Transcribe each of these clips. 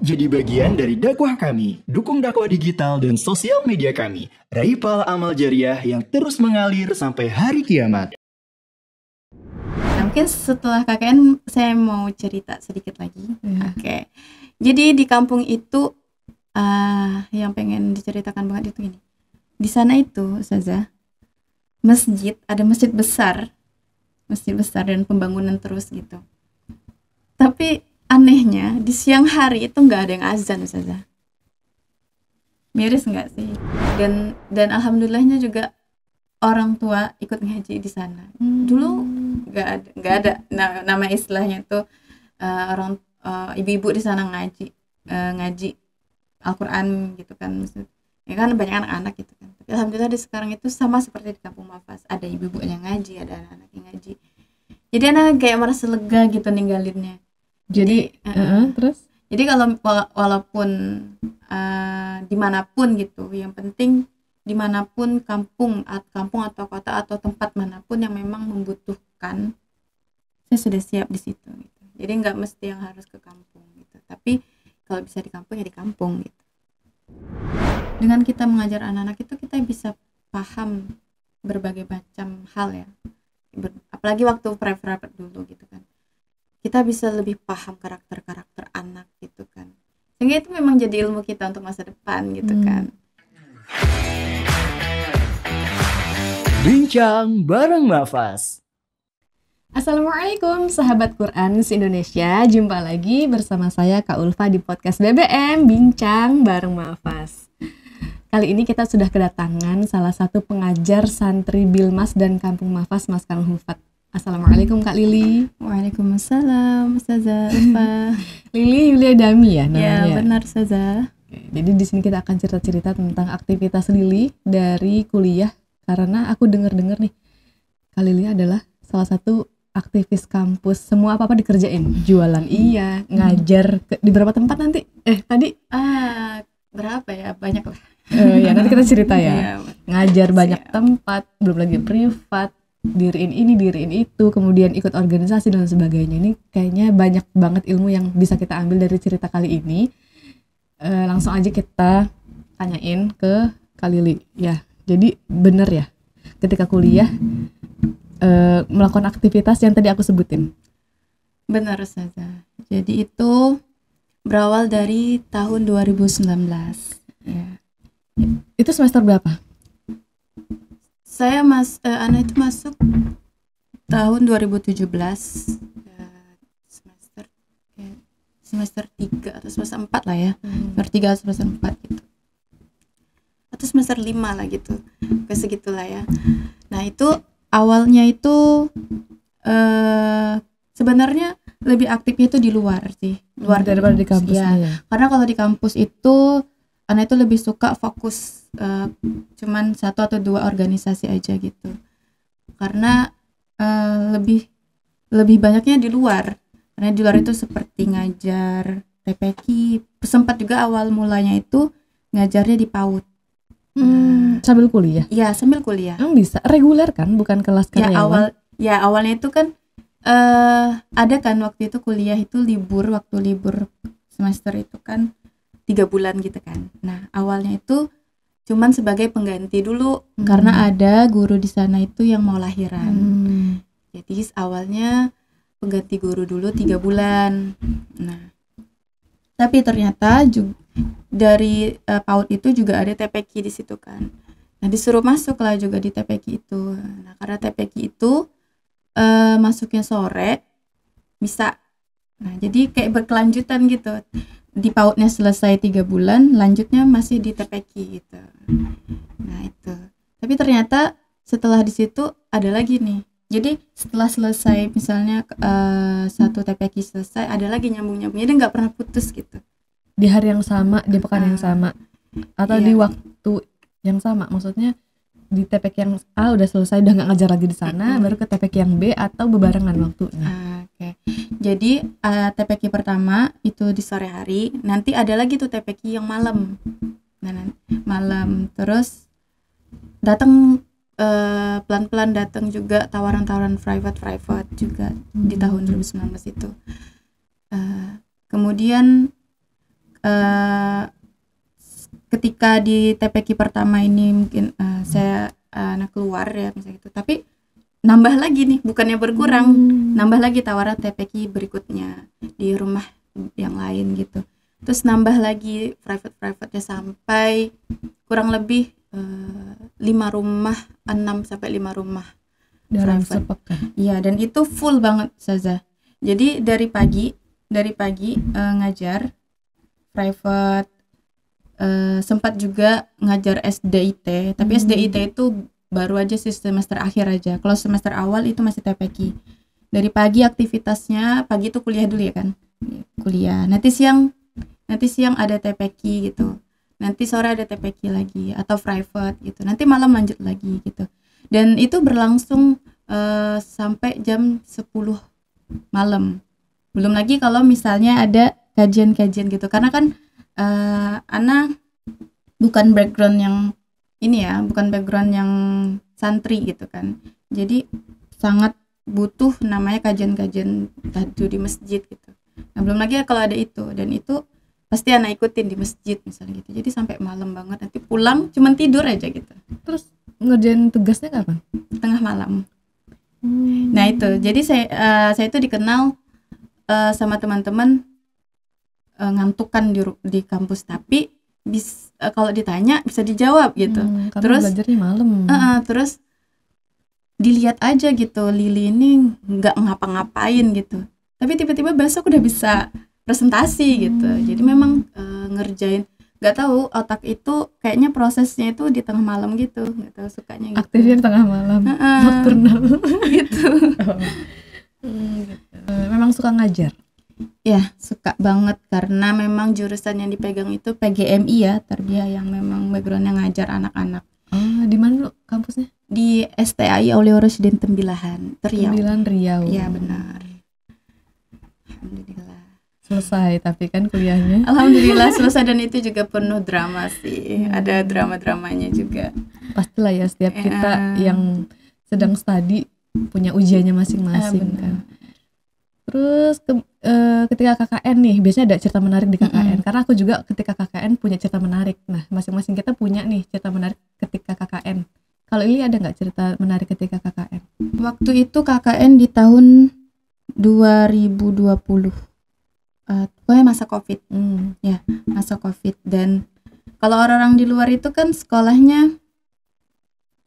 jadi bagian dari dakwah kami. Dukung dakwah digital dan sosial media kami. Raih pahala amal jariah yang terus mengalir sampai hari kiamat. Nah, mungkin setelah KKN saya mau cerita sedikit lagi. Oke. Jadi di kampung itu yang pengen diceritakan banget itu gini. Di sana itu, Ustazah, ada masjid besar dan pembangunan terus gitu. Tapi anehnya di siang hari itu nggak ada yang azan, Ustazah. Miris nggak sih? Dan alhamdulillahnya juga orang tua ikut ngaji di sana. Dulu nggak ada. Nah, nama istilahnya tuh ibu-ibu di sana ngaji Al-Quran gitu kan. Ya kan banyak anak-anak gitu kan. Tapi alhamdulillah di sekarang itu sama seperti di kampung Mafas, ada ibu-ibu yang ngaji, ada anak-anak yang ngaji. Jadi anak kayak merasa lega gitu ninggalinnya. Jadi terus? Jadi kalau walaupun dimanapun gitu, yang penting dimanapun kampung atau kota atau tempat manapun yang memang membutuhkan, saya sudah siap di situ. Gitu. Jadi nggak mesti yang harus ke kampung gitu. Tapi kalau bisa di kampung ya di kampung gitu. Dengan kita mengajar anak-anak itu kita bisa paham berbagai macam hal ya. Apalagi waktu private dulu gitu kan. Kita bisa lebih paham karakter anak gitu kan, sehingga itu memang jadi ilmu kita untuk masa depan gitu kan. Bincang bareng Mafas. Assalamualaikum sahabat Quran se-Indonesia. Jumpa lagi bersama saya Kak Ulfa di podcast BBM Bincang bareng Mafas. Kali ini kita sudah kedatangan salah satu pengajar santri Bilmas dan Kampung Mafas Maskan Hufat. Assalamualaikum Kak Lili. Waalaikumsalam Ustazah Ulfa. Lili Yulia Dami ya namanya? Ya benar Ustazah. Jadi di sini kita akan cerita-cerita tentang aktivitas Lili dari kuliah, karena aku dengar nih Kak Lili adalah salah satu aktivis kampus. Semua apa-apa dikerjain, jualan iya, ngajar di berapa tempat nanti? Tadi berapa ya? Banyak lah. Ya nanti kita cerita ya. Ngajar banyak Siap. tempat, belum lagi privat, diriin ini, diriin itu, kemudian ikut organisasi dan sebagainya. Ini kayaknya banyak banget ilmu yang bisa kita ambil dari cerita kali ini. Langsung aja kita tanyain ke Kak Lili. Ya, jadi bener ya, ketika kuliah melakukan aktivitas yang tadi aku sebutin. Benar Ustazah. Jadi itu berawal dari tahun 2019 ya. Itu semester berapa? Saya anak itu masuk tahun 2017 semester 3 atau semester 4 lah ya. Semester 3 atau semester 4 gitu. Atau semester 5 lah gitu. Kayak segitulah ya. Nah, itu awalnya itu sebenarnya lebih aktifnya itu di luar sih. Luar daripada di kampus ya. Karena kalau di kampus itu anak itu lebih suka fokus cuman 1 atau 2 organisasi aja gitu, karena lebih banyaknya di luar. Karena di luar itu seperti ngajar TPQ, sempat juga awal mulanya itu ngajarnya di PAUD. Sambil kuliah? Ya sambil kuliah. Bisa reguler kan, bukan kelas karyawan? Awalnya itu kan ada kan waktu itu kuliah itu waktu libur semester itu kan 3 bulan gitu kan. Nah awalnya itu cuman sebagai pengganti dulu, karena ada guru di sana itu yang mau lahiran. Jadi awalnya pengganti guru dulu 3 bulan. Nah tapi ternyata dari PAUD itu juga ada TPQ di situ kan. Nah disuruh masuk lah juga di TPQ itu. Nah karena TPQ itu masuknya sore bisa. Nah jadi kayak berkelanjutan gitu. Di PAUD-nya selesai 3 bulan, lanjutnya masih di TPQ gitu. Nah itu. Tapi ternyata setelah di situ ada lagi nih. Jadi setelah selesai misalnya satu TPQ selesai, ada lagi nyambung-nyambung. Jadi nggak pernah putus gitu. Di hari yang sama, di pekan yang sama, atau di waktu yang sama? Maksudnya di TPQ yang A udah selesai, udah nggak ngajar lagi di sana, baru ke TPQ yang B, atau bebarengan waktunya? Oke. Jadi TPQ pertama itu di sore hari, nanti ada lagi tuh TPQ yang malam. Nah, malam terus datang pelan-pelan datang juga tawaran-tawaran private juga di tahun 2019 itu. Kemudian ketika di TPQ pertama ini mungkin saya keluar ya misalnya gitu, tapi nambah lagi nih, bukannya berkurang, nambah lagi tawaran TPQ berikutnya di rumah yang lain gitu. Terus nambah lagi private-nya sampai kurang lebih 5 rumah, 6 sampai 5 rumah dalam private. sepekan. Iya, dan itu full banget Saza. Jadi dari pagi ngajar private, sempat juga ngajar SDIT, tapi SDIT itu baru aja semester akhir aja. Kalau semester awal itu masih TPQ. Dari pagi aktivitasnya, pagi itu kuliah dulu ya kan, kuliah. Nanti siang ada TPQ gitu. Nanti sore ada TPQ lagi atau private gitu. Nanti malam lanjut lagi gitu. Dan itu berlangsung sampai jam 10 malam. Belum lagi kalau misalnya ada kajian-kajian gitu. Karena kan Ana bukan background yang ini ya, bukan background yang santri gitu kan. Jadi sangat butuh namanya kajian-kajian tahajud di masjid gitu. Nah, belum lagi kalau ada itu, dan itu pasti anak ikutin di masjid misalnya gitu. Jadi sampai malam banget, nanti pulang cuman tidur aja gitu. Terus ngerjain tugasnya kapan? Tengah malam. Nah itu, jadi saya itu dikenal sama teman-teman ngantukan di kampus, tapi kalau ditanya bisa dijawab gitu. Terus belajarnya malam. Terus dilihat aja gitu, Lili ini nggak ngapa-ngapain gitu, tapi tiba-tiba besok udah bisa presentasi gitu. Jadi memang ngerjain, nggak tahu otak itu kayaknya prosesnya itu di tengah malam gitu, nggak tahu sukanya gitu. Aktifnya tengah malam, nocturnal gitu. Gitu. Memang suka ngajar. Ya, suka banget karena memang jurusan yang dipegang itu PGMI ya, Tarbiyah, yang memang backgroundnya ngajar anak-anak. Di mana lu kampusnya? Di STAI Aulia Rosyidin Tembilahan, Riau. Tembilahan Riau. Iya benar. Alhamdulillah. Selesai tapi kan kuliahnya. Alhamdulillah selesai, dan itu juga penuh drama sih. Ada drama-dramanya juga. Pastilah ya, setiap kita yang sedang studi punya ujiannya masing-masing kan. Terus ketika KKN nih, biasanya ada cerita menarik di KKN. Karena aku juga ketika KKN punya cerita menarik. Nah, masing-masing kita punya nih cerita menarik ketika KKN. Kalau ini ada nggak cerita menarik ketika KKN? Waktu itu KKN di tahun 2020. Pokoknya masa COVID. Ya, masa COVID. Dan kalau orang-orang di luar itu kan sekolahnya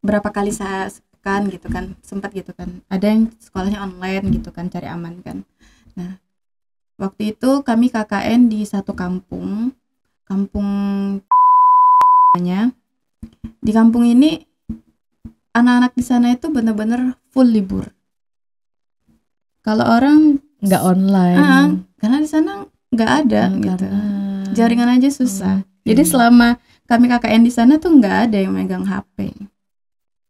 berapa kali sepekan gitu kan, sempat gitu kan. Ada yang sekolahnya online gitu kan, cari aman kan. Nah, waktu itu kami KKN di satu kampung di kampung ini anak-anak di sana itu benar-benar full libur. Kalau orang nggak online, karena di sana nggak ada gitu, jaringan aja susah. Jadi Iya. selama kami KKN di sana tuh nggak ada yang megang HP.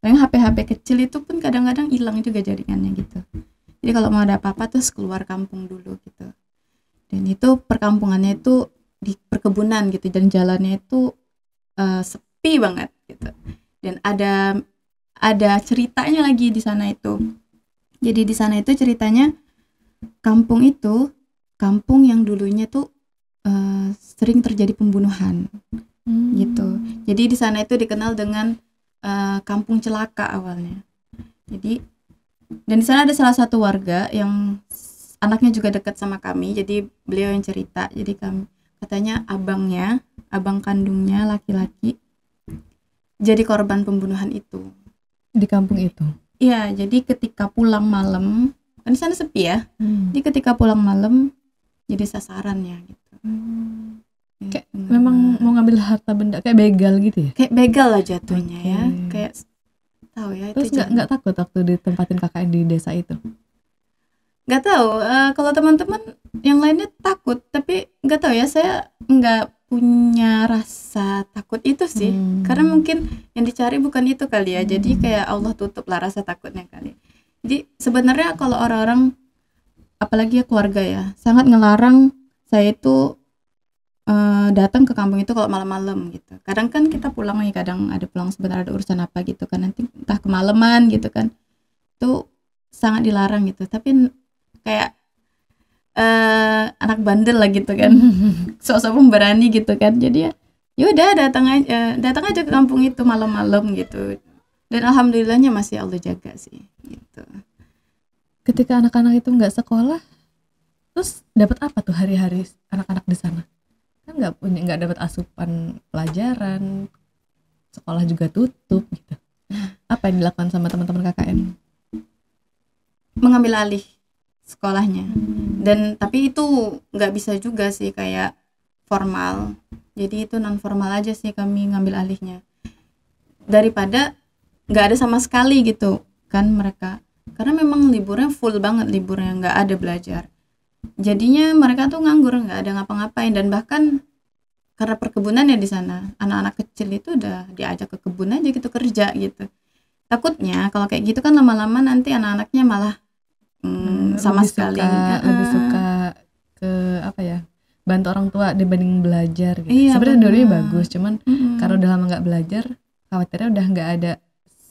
Paling HP kecil itu pun kadang-kadang hilang juga jaringannya gitu. Jadi kalau mau ada apa-apa terus keluar kampung dulu gitu. Dan itu perkampungannya itu di perkebunan gitu, dan jalannya itu sepi banget gitu. Dan ada ceritanya lagi di sana itu. Jadi di sana itu ceritanya kampung yang dulunya tuh sering terjadi pembunuhan gitu. Jadi di sana itu dikenal dengan kampung celaka awalnya. Jadi, dan di sana ada salah satu warga yang anaknya juga dekat sama kami. Jadi beliau yang cerita. Jadi katanya abang kandungnya laki-laki jadi korban pembunuhan itu di kampung itu. Iya, jadi ketika pulang malam, kan di sana sepi ya. Jadi ketika pulang malam jadi sasarannya gitu. Kayak memang mau ngambil harta benda, kayak begal gitu ya? Kayak begal lah jatuhnya ya. Kayak tahu ya. Terus nggak takut waktu ditempatin KKN di desa itu? Nggak tahu. Kalau teman-teman yang lainnya takut, tapi nggak tahu ya. Saya nggak punya rasa takut itu sih. Karena mungkin yang dicari bukan itu kali ya. Jadi kayak Allah tutup lah rasa takutnya kali. Jadi sebenarnya kalau orang-orang, apalagi ya keluarga ya, sangat ngelarang saya itu datang ke kampung itu kalau malam-malam gitu. Kadang kan kita pulang nih, kadang ada pulang sebentar, ada urusan apa gitu kan, nanti entah kemalaman gitu kan, itu sangat dilarang gitu. Tapi kayak anak bandel lah gitu kan. Sok-sok pemberani gitu kan. Jadi ya udah datang aja ke kampung itu malam-malam gitu. Dan alhamdulillahnya masih Allah jaga sih gitu. Ketika anak-anak itu nggak sekolah, terus dapat apa tuh hari-hari anak-anak di sana? Kan nggak dapat asupan pelajaran, sekolah juga tutup gitu. Apa yang dilakukan sama teman-teman KKN? Mengambil alih sekolahnya. Dan tapi itu nggak bisa juga sih kayak formal. Jadi itu non formal aja sih kami ngambil alihnya. Daripada nggak ada sama sekali gitu kan mereka. Karena memang liburnya full banget, liburnya nggak ada belajar. Jadinya mereka tuh nganggur, nggak ada ngapa-ngapain. Dan bahkan karena perkebunan ya di sana, anak-anak kecil itu udah diajak ke kebun aja gitu kerja gitu. Takutnya kalau kayak gitu kan lama-lama nanti anak-anaknya malah sama sekali lebih suka ke apa ya, bantu orang tua dibanding belajar gitu. Iya, sebenarnya benar. dua-duanya bagus, cuman karena udah lama nggak belajar, khawatirnya udah nggak ada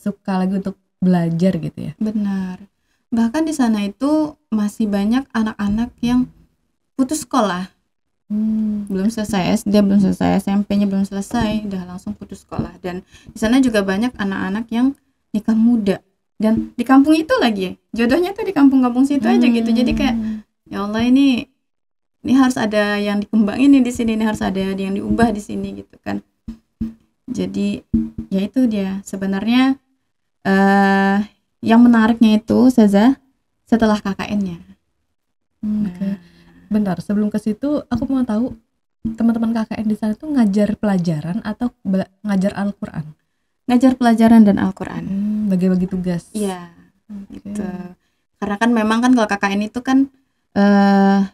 suka lagi untuk belajar gitu ya. Benar. Bahkan di sana itu masih banyak anak-anak yang putus sekolah. Belum selesai SD, belum selesai SMP-nya, belum selesai, udah langsung putus sekolah. Dan di sana juga banyak anak-anak yang nikah muda. Dan di kampung itu lagi, jodohnya tuh di kampung-kampung situ aja gitu. Jadi kayak ya Allah, ini harus ada yang dikembangin nih di sini, ini harus ada yang diubah di sini gitu kan. Jadi ya itu dia sebenarnya yang menariknya itu Saza setelah KKN-nya. Oke. Bentar, sebelum ke situ aku mau tahu teman-teman KKN di sana tuh ngajar pelajaran atau ngajar Al-Qur'an? Ngajar pelajaran dan Al-Qur'an. Bagi-bagi tugas. Iya. Gitu. Karena kan memang kan kalau KKN itu kan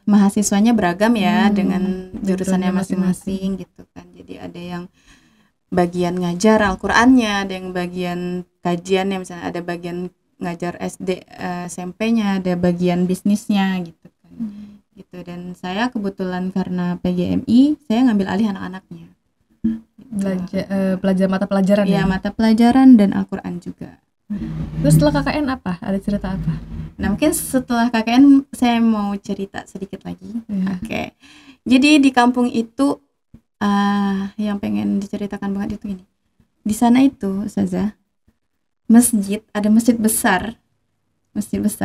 mahasiswanya beragam ya dengan jurusannya masing-masing gitu kan. Jadi ada yang bagian ngajar Al-Qur'annya, ada yang bagian kajiannya, misalnya ada bagian ngajar SD SMP-nya, ada bagian bisnisnya gitu kan. Gitu. Dan saya kebetulan karena PGMI saya ngambil alih anak-anaknya. Belajar mata pelajaran ya? Mata pelajaran dan Al-Qur'an juga. Terus setelah KKN apa? Ada cerita apa? Nah mungkin setelah KKN saya mau cerita sedikit lagi. Oke. Jadi di kampung itu yang pengen diceritakan banget itu ini. Di sana itu Saza, ada masjid besar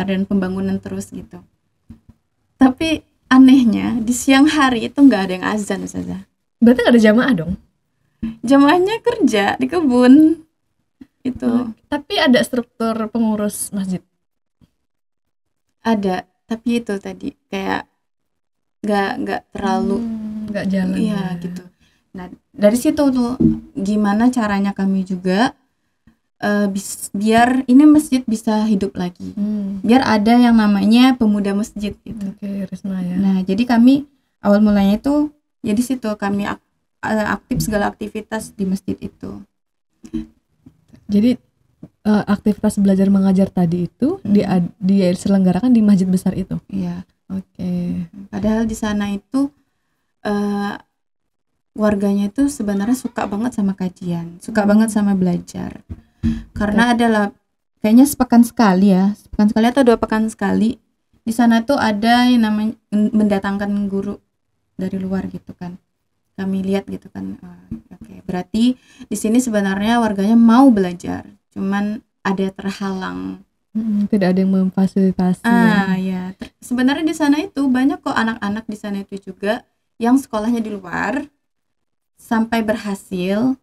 dan pembangunan terus gitu. Tapi anehnya di siang hari itu nggak ada yang azan Saza. Berarti nggak ada jamaah dong? Jamaahnya kerja di kebun itu. Tapi ada struktur pengurus masjid? Ada, tapi itu tadi kayak nggak terlalu nggak jalan. Iya gitu. Nah dari situ tuh gimana caranya kami juga biar ini masjid bisa hidup lagi, biar ada yang namanya pemuda masjid gitu. Oke, Risma ya. Nah jadi kami awal mulanya itu ya di situ kami aktif segala aktivitas di masjid itu. Jadi aktivitas belajar mengajar tadi itu diselenggarakan di masjid besar itu. Iya. Oke. Padahal di sana itu warganya itu sebenarnya suka banget sama kajian, suka banget sama belajar. Karena adalah kayaknya sepekan sekali atau 2 pekan sekali di sana tuh ada yang namanya mendatangkan guru dari luar gitu kan. Kami lihat gitu kan. Oke, berarti di sini sebenarnya warganya mau belajar, cuman ada terhalang. Tidak ada yang memfasilitasi. Ya. Sebenarnya di sana itu banyak kok anak-anak di sana itu juga yang sekolahnya di luar sampai berhasil,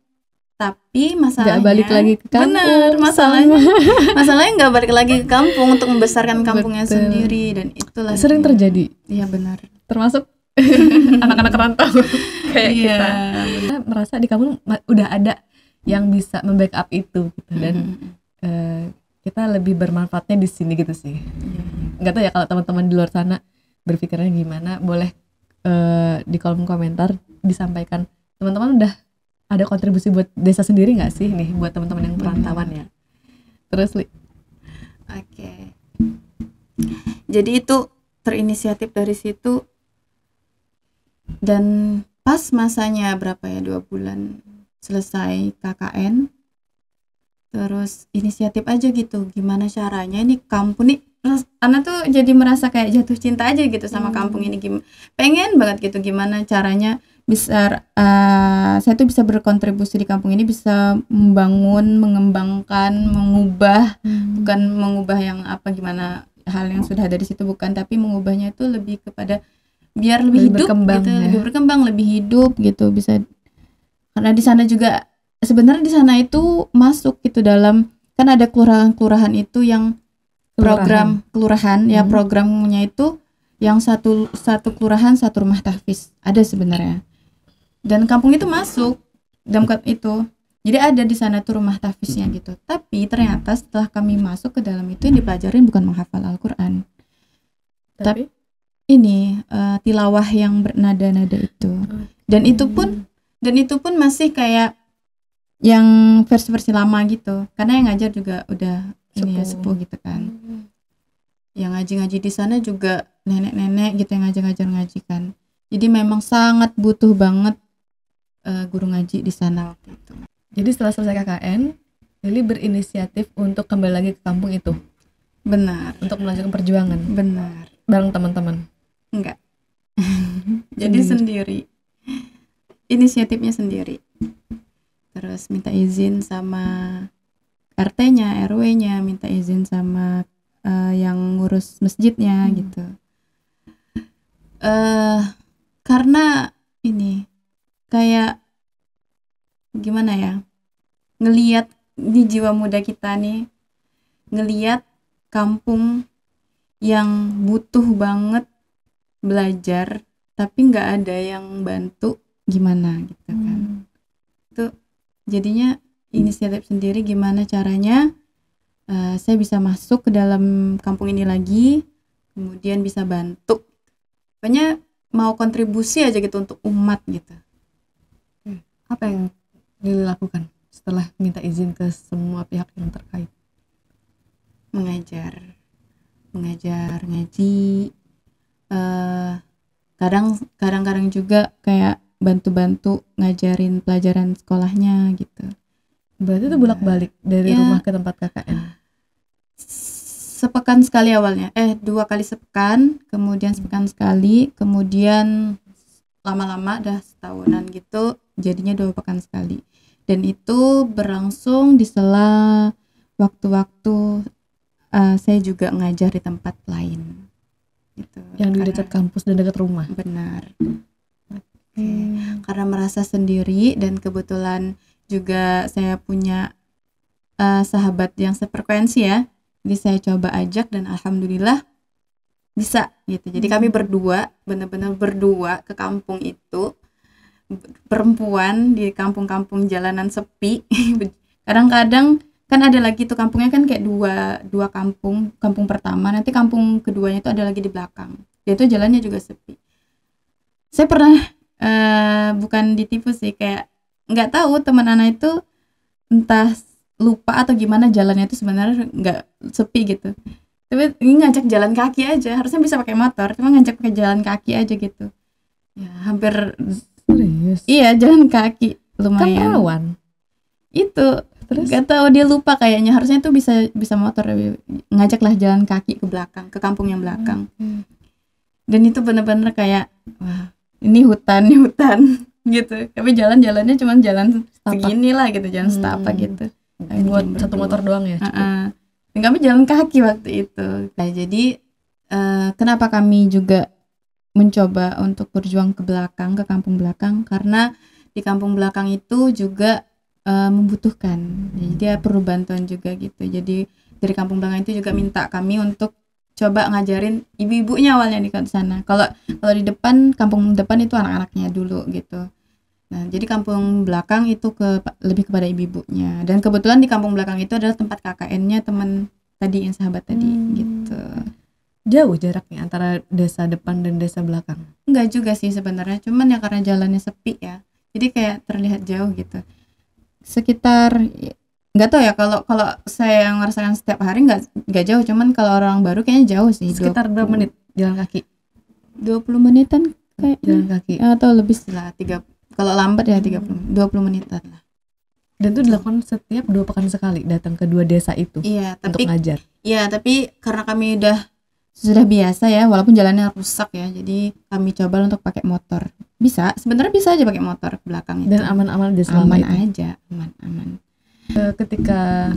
tapi masalahnya nggak balik lagi ke kampung. Benar, masalahnya nggak balik lagi ke kampung untuk membesarkan kampungnya sendiri, dan itulah sering terjadi. Iya benar. Termasuk anak-anak rantau kayak kita. Kita merasa di kampung udah ada yang bisa membackup itu gitu. Dan kita lebih bermanfaatnya di sini gitu sih. Nggak tahu ya kalau teman-teman di luar sana berpikirnya gimana, boleh di kolom komentar disampaikan. Teman-teman udah ada kontribusi buat desa sendiri nggak sih nih buat teman-teman yang perantauan ya? Terus Oke. Jadi itu terinisiatif dari situ, dan pas masanya berapa ya, 2 bulan selesai KKN, terus inisiatif aja gitu, gimana caranya ini kampung nih Ana tuh jadi merasa kayak jatuh cinta aja gitu sama kampung ini. Pengen banget gitu gimana caranya bisa saya tuh bisa berkontribusi di kampung ini, bisa membangun, mengembangkan, mengubah, bukan mengubah yang apa gimana hal yang sudah ada di situ, bukan, tapi mengubahnya itu lebih kepada biar lebih hidup gitu, lebih berkembang, lebih hidup gitu bisa. Karena di sana juga sebenarnya di sana itu masuk gitu dalam, kan ada kelurahan itu yang program kelurahan ya, programnya itu yang satu kelurahan satu rumah tahfiz ada sebenarnya, dan kampung itu masuk dalam itu. Jadi ada di sana tuh rumah tahfiznya gitu. Tapi ternyata setelah kami masuk ke dalam itu, yang dipelajarin bukan menghafal Al-Quran, tapi ini tilawah yang bernada-nada itu. Dan itu pun masih kayak yang versi lama gitu, karena yang ngajar juga udah ini ya sepuh gitu kan. Yang ngaji-ngaji di sana juga nenek-nenek gitu yang ngajar-ngaji kan. Jadi memang sangat butuh banget guru ngaji di sana waktu itu. Jadi setelah selesai KKN, Lili berinisiatif untuk kembali lagi ke kampung itu. Benar. Untuk melanjutkan perjuangan. Benar. Bareng teman-teman. Enggak. Jadi sendiri. Inisiatifnya sendiri. Terus minta izin sama RT-nya, RW-nya, minta izin sama yang ngurus masjidnya gitu. Karena ini kayak gimana ya, ngelihat di jiwa muda kita nih, ngelihat kampung yang butuh banget belajar tapi nggak ada yang bantu gimana gitu kan. Itu jadinya inisiatif sendiri, gimana caranya saya bisa masuk ke dalam kampung ini lagi, kemudian bisa bantu, pokoknya mau kontribusi aja gitu untuk umat gitu. Apa yang Lili lakukan setelah minta izin ke semua pihak yang terkait? Mengajar ngaji, kadang-kadang juga kayak bantu-bantu ngajarin pelajaran sekolahnya gitu. Berarti itu bolak-balik dari rumah ke tempat KKN? Sepekan sekali awalnya, 2 kali sepekan, kemudian sepekan sekali, kemudian lama-lama dah setahunan gitu, jadinya 2 pekan sekali. Dan itu berlangsung di sela waktu-waktu saya juga ngajar di tempat lain gitu. Yang di dekat kampus dan dekat rumah? Benar. Karena merasa sendiri, dan kebetulan juga saya punya sahabat yang sefrekuensi ya, jadi saya coba ajak dan alhamdulillah bisa gitu. Jadi kami berdua, benar-benar berdua ke kampung itu, perempuan di kampung-kampung jalanan sepi. Kadang-kadang kan ada lagi tuh kampungnya kan kayak dua kampung pertama, nanti kampung keduanya itu ada lagi di belakang, dan itu jalannya juga sepi. Saya pernah bukan ditipu sih, kayak nggak tahu teman anak itu entah lupa atau gimana, jalannya itu sebenarnya nggak sepi gitu, tapi ini ngajak jalan kaki aja, harusnya bisa pakai motor, cuma ngajak pakai jalan kaki aja gitu ya, hampir serius. Iya, jalan kaki lumayan. Kan rawan itu. Terus gak tahu dia lupa kayaknya, harusnya tuh bisa motor, ngajaklah jalan kaki ke belakang, ke kampung yang belakang. Dan itu benar-benar kayak wah, ini hutan gitu, tapi jalannya cuma jalan segini lah gitu, jalan setapak gitu. Buat satu motor doang ya cukup. Dan kami jalan kaki waktu itu. Nah, jadi kenapa kami juga mencoba untuk berjuang ke belakang, ke kampung belakang, karena di kampung belakang itu juga membutuhkan, jadi dia perlu bantuan juga gitu. Jadi dari kampung belakang itu juga minta kami untuk coba ngajarin ibu-ibunya awalnya di sana. Kalau di depan, kampung depan itu anak-anaknya dulu gitu. Nah, jadi kampung belakang itu lebih kepada ibu-ibunya. Dan kebetulan di kampung belakang itu adalah tempat KKN-nya teman tadi, yang sahabat tadi gitu. Jauh jaraknya antara desa depan dan desa belakang? Enggak juga sih sebenarnya, cuman ya karena jalannya sepi ya, jadi kayak terlihat jauh gitu. Sekitar, nggak tahu ya, kalau saya ngerasakan setiap hari nggak jauh, cuman kalau orang baru kayaknya jauh sih. Sekitar berapa menit jalan kaki? 20 menitan kayak jalan kaki, atau lebih lah, 30, kalau lambat ya 20 menitan lah. Dan itu dilakukan setiap 2 pekan sekali, datang ke 2 desa itu. Iya, untuk tapi ngajar. Ya, tapi karena kami sudah biasa ya, walaupun jalannya rusak ya, jadi kami coba untuk pakai motor. Bisa, sebenarnya bisa aja pakai motor ke belakang itu. Dan aman-aman aja selama Aman itu. aja, aman. Ketika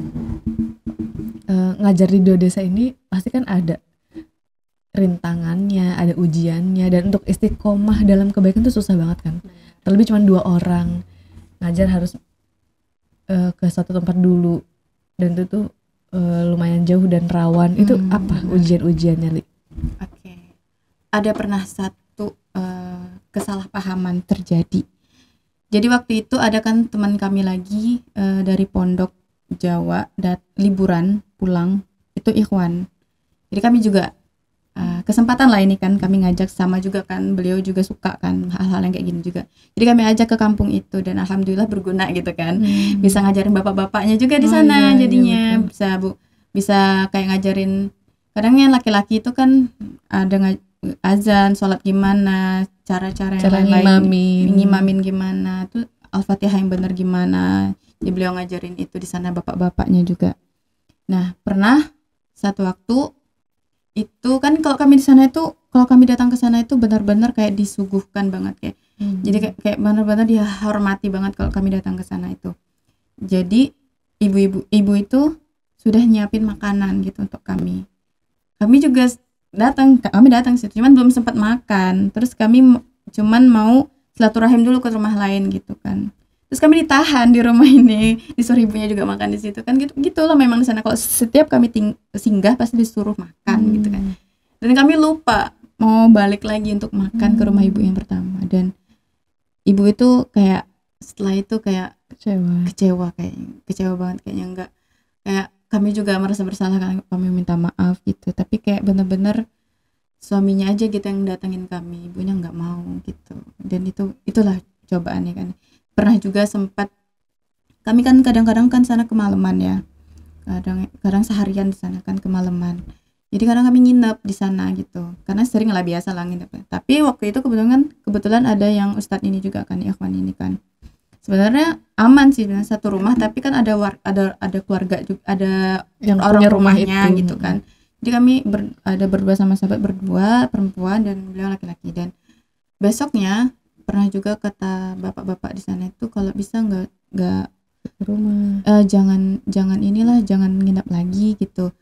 ngajar di 2 desa ini pasti kan ada rintangannya, ada ujiannya, dan untuk istiqomah dalam kebaikan itu susah banget kan. Terlebih cuma 2 orang ngajar harus ke satu tempat dulu, dan itu tuh lumayan jauh dan rawan. Itu apa ujian-ujiannya, Li? Oke. Ada pernah satu kesalahpahaman terjadi. Jadi waktu itu ada kan teman kami lagi dari pondok Jawa liburan pulang, itu ikhwan. Jadi kami juga kesempatan lah ini kan, kami ngajak, sama juga kan beliau juga suka kan hal-hal yang kayak gini juga. Jadi kami ajak ke kampung itu dan alhamdulillah berguna gitu kan. Bisa ngajarin bapak-bapaknya juga di sana, jadinya bisa kayak ngajarin. Kadang yang laki-laki itu kan ada azan, sholat gimana, cara-cara yang lain, ngimamin gimana, tuh Al-Fatihah yang benar gimana. Jadi beliau ngajarin itu di sana, bapak-bapaknya juga. Nah, pernah satu waktu itu kan kalau kami di sana itu, kalau kami datang ke sana itu benar-benar kayak disuguhkan banget kayak. Jadi kayak benar-benar dihormati banget kalau kami datang ke sana itu. Jadi ibu itu sudah nyiapin makanan gitu untuk kami. Kami juga kami datang situ, cuman belum sempat makan. Terus kami cuman mau silaturahim dulu ke rumah lain gitu kan. Terus kami ditahan di rumah ini, disuruh ibunya juga makan di situ kan, gitu lah memang di sana. Kalau setiap kami singgah pasti disuruh makan gitu kan. Dan kami lupa mau balik lagi untuk makan ke rumah ibu yang pertama, dan ibu itu kayak setelah itu kayak kecewa banget kayaknya. Enggak, kayak kami juga merasa bersalah kan, kami minta maaf gitu, tapi kayak bener-bener suaminya aja gitu yang datangin kami, ibunya nggak mau gitu. Dan itulah cobaannya kan. Pernah juga sempat, kami kan kadang-kadang kan sana kemalaman ya, kadang seharian di sana kan kemalaman. Jadi kadang kami nginep di sana gitu, karena sering lah, biasa lah nginep. Tapi waktu itu kebetulan ada yang ustadz ini juga kan, ikhwan ini kan. Sebenarnya aman sih dengan satu rumah, tapi kan ada keluarga juga, ada yang orang rumahnya itu. Gitu kan. Jadi kami ada berdua sama sahabat, berdua perempuan dan beliau laki-laki. Dan besoknya pernah juga kata bapak-bapak di sana itu, kalau bisa nggak rumah, jangan nginap lagi gitu,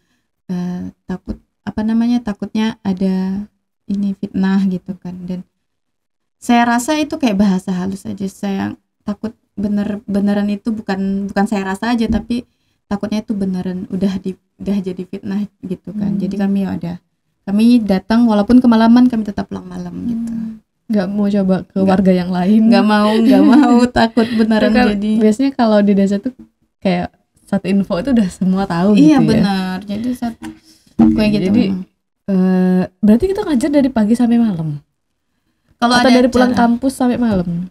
takutnya ada ini fitnah gitu kan. Dan saya rasa itu kayak bahasa halus aja, saya takut beneran itu bukan saya rasa aja, tapi takutnya itu beneran udah jadi fitnah gitu kan. Jadi kami kami datang walaupun kemalaman, kami tetap pulang malam gitu. Nggak mau coba ke warga yang lain, nggak mau takut beneran kan jadi. Biasanya kalau di desa tuh kayak satu info itu udah semua tahu gitu. Iya benar, jadi kayak gitu. Jadi berarti kita ngajar dari pagi sampai malam, kalau atau dari pulang kampus sampai malam?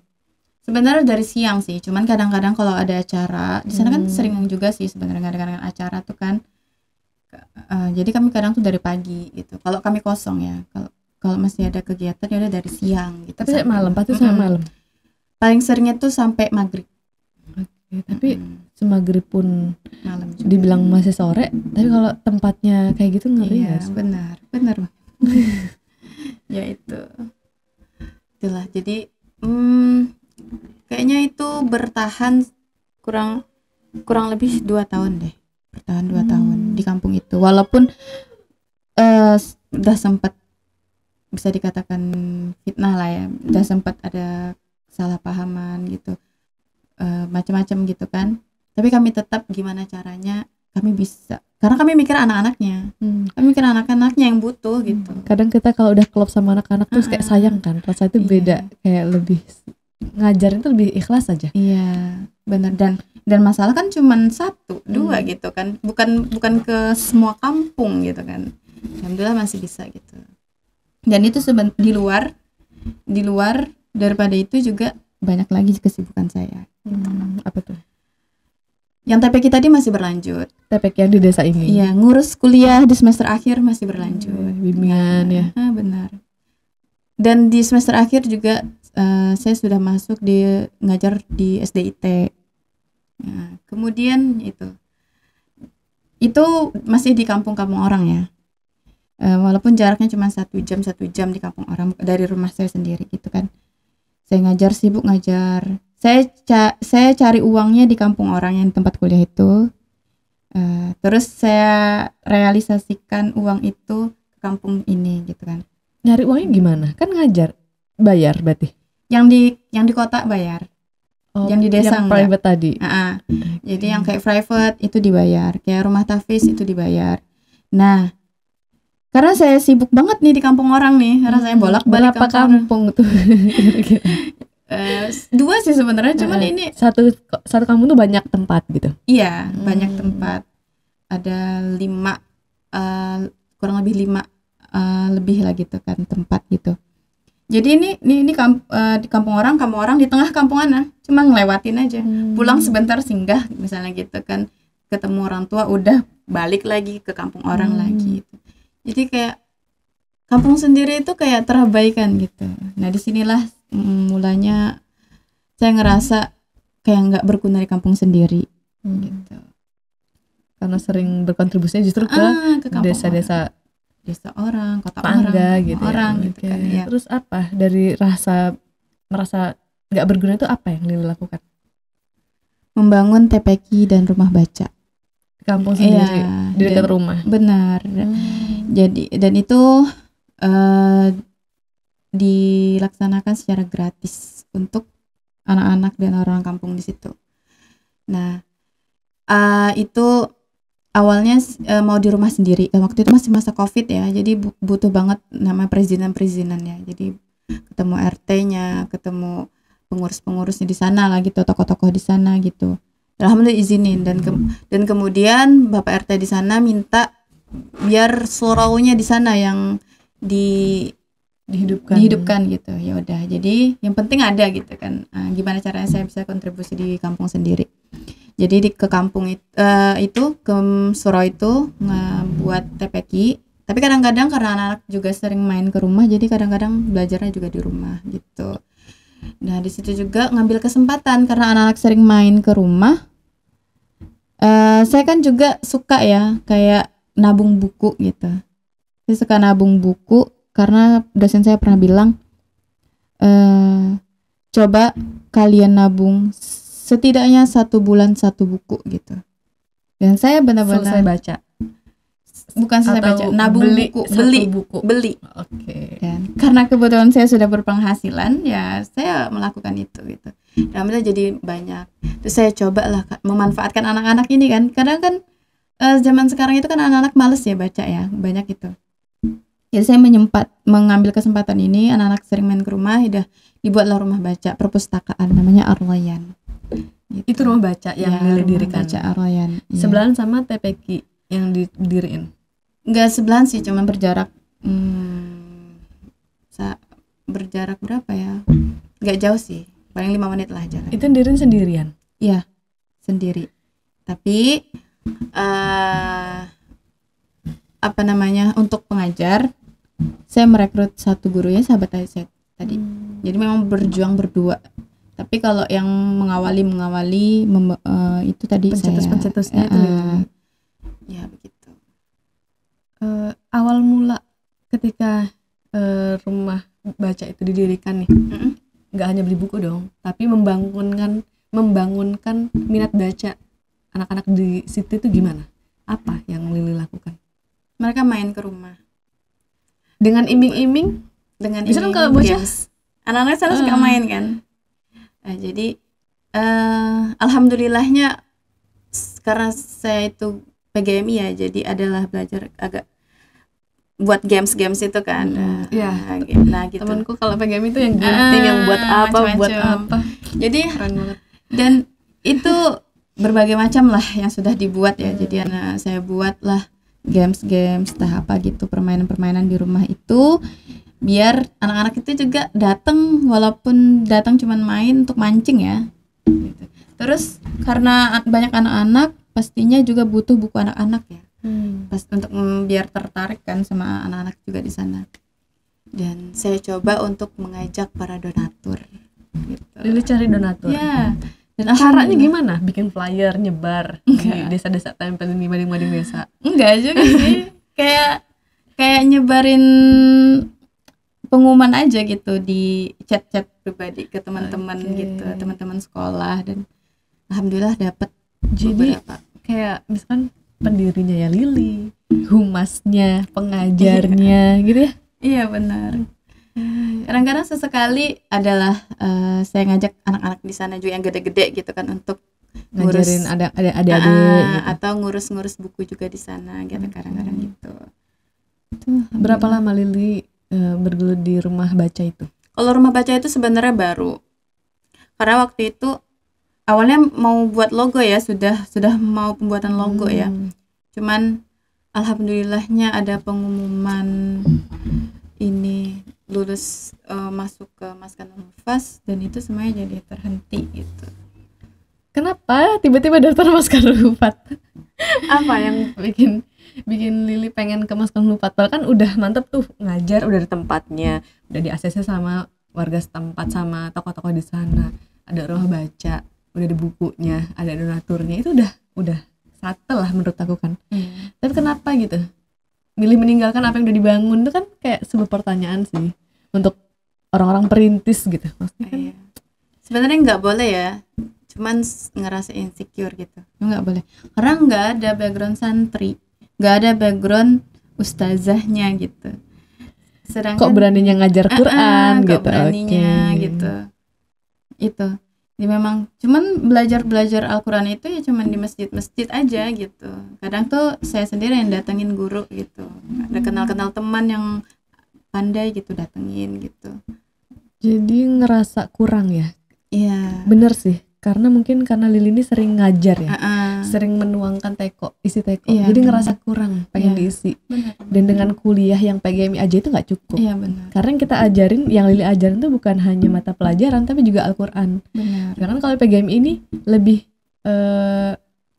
Sebenarnya dari siang sih, cuman kadang-kadang kalau ada acara di sana kan sering juga sih sebenarnya kadang-kadang acara tuh kan. Jadi kami kadang tuh dari pagi gitu. Kalau kami kosong ya, kalau masih ada kegiatan ya udah dari siang gitu. Tapi sampai malam, pasti sampai malam. Paling seringnya tuh sampai maghrib. Oke, tapi semaghrib pun malam juga. Dibilang masih sore, tapi kalau tempatnya kayak gitu ngeri ya. Benar. Ya itulah. Jadi kayaknya itu bertahan kurang lebih 2 tahun deh. Bertahan 2 tahun di kampung itu. Walaupun udah sempat bisa dikatakan fitnah lah ya. Udah sempat ada kesalahpahaman gitu. Macam-macam gitu kan. Tapi kami tetap gimana caranya kami bisa. Karena kami mikir anak-anaknya. Kami mikir anak-anaknya yang butuh gitu. Kadang kita kalau udah klop sama anak-anak terus kayak sayang kan. Rasa itu beda, kayak lebih ngajarin tuh lebih ikhlas aja. Iya, benar. Dan masalah kan cuman 1, 2 gitu kan. Bukan ke semua kampung gitu kan. Alhamdulillah masih bisa gitu. Dan itu di luar daripada itu juga banyak lagi kesibukan saya. Apa tuh? Yang TPQ tadi masih berlanjut. TPQ yang di desa ini? Iya, ngurus kuliah di semester akhir masih berlanjut. Bimbingan ya? Benar. Dan di semester akhir juga saya sudah masuk ngajar di SDIT. Nah, kemudian itu Itu masih di kampung-kampung orang ya. Walaupun jaraknya cuma 1 jam di kampung orang dari rumah saya sendiri gitu kan. Saya ngajar, sibuk ngajar. Saya cari uangnya di kampung orang yang tempat kuliah itu. Terus saya realisasikan uang itu ke kampung ini gitu kan. Nyari uangnya gimana? Kan ngajar, bayar berarti. Yang di kota bayar. Yang di desa yang enggak. private tadi. Jadi yang kayak private itu dibayar, kayak rumah tahfiz itu dibayar. Nah, karena saya sibuk banget nih di kampung orang nih, karena saya bolak-balik berapa kampung tuh? Dua sih sebenarnya, cuman ini satu kampung tuh banyak tempat gitu. iya, banyak tempat. Ada 5 kurang lebih 5 lebih lah gitu kan tempat gitu. Jadi ini di kampung orang di tengah kampung anak, cuma ngelewatin aja. Pulang sebentar singgah misalnya gitu kan, ketemu orang tua udah balik lagi ke kampung orang lagi gitu. Jadi kayak kampung sendiri itu kayak terabaikan gitu. Nah disinilah mulanya saya ngerasa kayak nggak berguna di kampung sendiri gitu. Karena sering berkontribusinya justru ke desa-desa orang, kota tangga gitu orang ya. gitu kan ya. Terus apa dari merasa nggak berguna itu apa yang Lili lakukan? Membangun TPQ dan rumah baca Kampung sendiri di dekat rumah. Benar. Jadi dan itu dilaksanakan secara gratis untuk anak-anak dan orang kampung di situ. Nah, itu awalnya mau di rumah sendiri. Waktu itu masih masa Covid ya. Jadi butuh banget namanya perizinan ya. Jadi ketemu RT-nya, ketemu pengurus-pengurusnya di sana lah gitu, tokoh-tokoh di sana gitu. Alhamdulillah izinin dan kemudian Bapak RT di sana minta biar suraunya di sana yang dihidupkan gitu. Ya udah, jadi yang penting ada gitu kan. Gimana caranya saya bisa kontribusi di kampung sendiri. Jadi ke kampung itu ke surau itu buat TPQ. Tapi kadang-kadang karena anak-anak juga sering main ke rumah, jadi kadang-kadang belajarnya juga di rumah gitu. Nah di situ juga ngambil kesempatan karena anak-anak sering main ke rumah. Saya kan juga suka ya kayak nabung buku gitu. Saya suka nabung buku karena dosen saya pernah bilang coba kalian nabung setidaknya 1 bulan 1 buku gitu. Dan saya benar-benar selesai baca. Bukan selesai baca, nabung buku, beli. Oke. Dan karena kebetulan saya sudah berpenghasilan, ya saya melakukan itu gitu. Dan alhamdulillah jadi banyak. Terus saya coba lah memanfaatkan anak-anak ini kan. Kadang kan zaman sekarang itu kan anak-anak males ya baca ya, banyak itu. Jadi saya mengambil kesempatan ini, anak-anak sering main ke rumah, udah dibuatlah rumah baca perpustakaan namanya Ar-Rayyan. Gitu. Itu rumah baca yang Lili dirikan. Baca Ar-Rayyan. Sebelahan sama TPQ yang didiriin. Enggak sebelahan sih, cuma berjarak berjarak berapa ya? Enggak jauh sih, paling 5 menit lah jalan. Itu diriin sendirian? Iya, sendiri. Tapi apa namanya, untuk pengajar saya merekrut 1 gurunya sahabat saya tadi. Jadi memang berjuang berdua. Tapi kalau yang mengawali itu tadi pencetusnya itu ya begitu. Awal mula ketika rumah baca itu didirikan nih, nggak hanya beli buku dong, tapi membangunkan minat baca anak-anak di situ itu gimana? Apa yang Lili lakukan? Mereka main ke rumah dengan iming-iming, dengan bisa kan kalau bocah anak-anak sana suka main kan. Jadi alhamdulillahnya karena saya itu PGMI ya, jadi adalah belajar agak buat games itu kan. Nah gitu. Temanku kalau PGMI itu yang gunting, yang buat apa. Jadi keren banget. Dan itu berbagai macam lah yang sudah dibuat ya. Jadi saya buatlah games entah apa gitu, permainan di rumah itu biar anak-anak itu juga datang, walaupun datang cuman main untuk mancing ya gitu. Terus karena banyak anak-anak pastinya juga butuh buku anak-anak ya, pas untuk biar tertarik kan sama anak-anak juga di sana. Dan saya coba untuk mengajak para donatur gitu. Lili cari donatur ya, Dan Caranya alhamdulillah- gimana? Bikin flyer, nyebar di desa-desa, tempelin di mading-mading desa. Enggak juga sih. kayak nyebarin pengumuman aja gitu di chat-chat pribadi ke teman-teman Oke. gitu, teman-teman sekolah, dan alhamdulillah dapat Jadi beberapa. kayak misalkan pendirinya ya Lili, humasnya, pengajarnya gitu ya. Iya benar. Kadang-kadang sesekali adalah saya ngajak anak-anak di sana juga yang gede-gede gitu kan untuk Ngajarin ngurus adik-adik gitu. atau ngurus-ngurus buku juga di sana gitu kadang-kadang gitu. Berapa lama Lili bergelut di rumah baca itu? Kalau rumah baca itu sebenarnya baru. Karena waktu itu awalnya mau buat logo ya, sudah mau pembuatan logo ya. Cuman alhamdulillahnya ada pengumuman ini lulus masuk ke Maskanul Hufaz, dan itu semuanya jadi terhenti gitu. Kenapa tiba-tiba daftar Maskanul Hufaz? Apa yang bikin Lili pengen ke Maskanul Hufaz? Padahal kan udah mantep tuh, ngajar udah di tempatnya, udah di ACC sama warga setempat, sama tokoh-tokoh di sana, ada rumah baca, udah ada bukunya, ada donaturnya, itu udah satu lah menurut aku kan. Tapi kenapa gitu milih meninggalkan apa yang udah dibangun? Itu kan kayak sebuah pertanyaan sih untuk orang-orang perintis gitu. Maksudnya kan Iya. Sebenarnya nggak boleh ya, cuman ngerasa insecure gitu, nggak boleh karena nggak ada background santri, nggak ada background ustazahnya gitu. Sedangkan kok beraninya ngajar Quran kok gitu. beraninya Oke. gitu. Itu jadi memang cuman belajar Al-Quran itu ya cuman di masjid-masjid aja gitu. Kadang tuh saya sendiri yang datengin guru gitu, ada kenal teman yang pandai gitu, datengin gitu. Jadi ngerasa kurang ya. Iya. Bener sih, karena Lili ini sering ngajar ya, Heeh. sering menuangkan isi teko, Iya, jadi benar. ngerasa kurang, pengen Iya. diisi. Benar. Dan dengan kuliah yang PGMI aja itu nggak cukup. Iya benar. Karena yang kita ajarin, yang Lili ajarin tuh bukan hanya mata pelajaran, tapi juga Al-Quran. Benar. Karena kalau PGMI ini lebih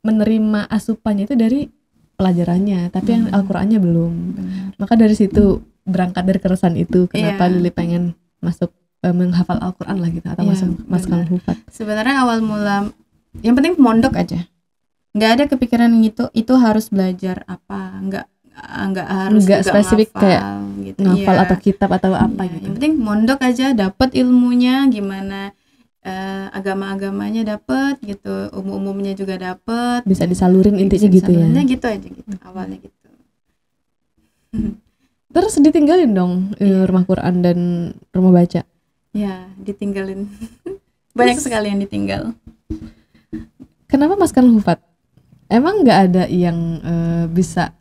menerima asupannya itu dari pelajarannya, tapi yang Al-Qurannya belum. Benar. Maka dari situ, berangkat dari keresahan itu, kenapa Iya. Lili pengen masuk menghafal Al-Quran lah gitu, atau Iya, masuk Maskanul Hufaz. Sebenarnya awal mula yang penting mondok aja. Nggak ada kepikiran itu harus belajar apa, nggak harus Nggak juga spesifik ngafal, kayak gitu. ngafal Iya. atau kitab atau apa Iya, gitu. yang penting mondok aja, dapat ilmunya gimana, agama-agamanya dapat gitu, umumnya juga dapat, Bisa disalurin intinya gitu ya. gitu aja gitu awalnya gitu. Terus ditinggalin dong rumah Quran dan rumah baca. Ya ditinggalin. Banyak sekali yang ditinggal. Kenapa Maskanul Hufaz? Emang nggak ada yang bisa,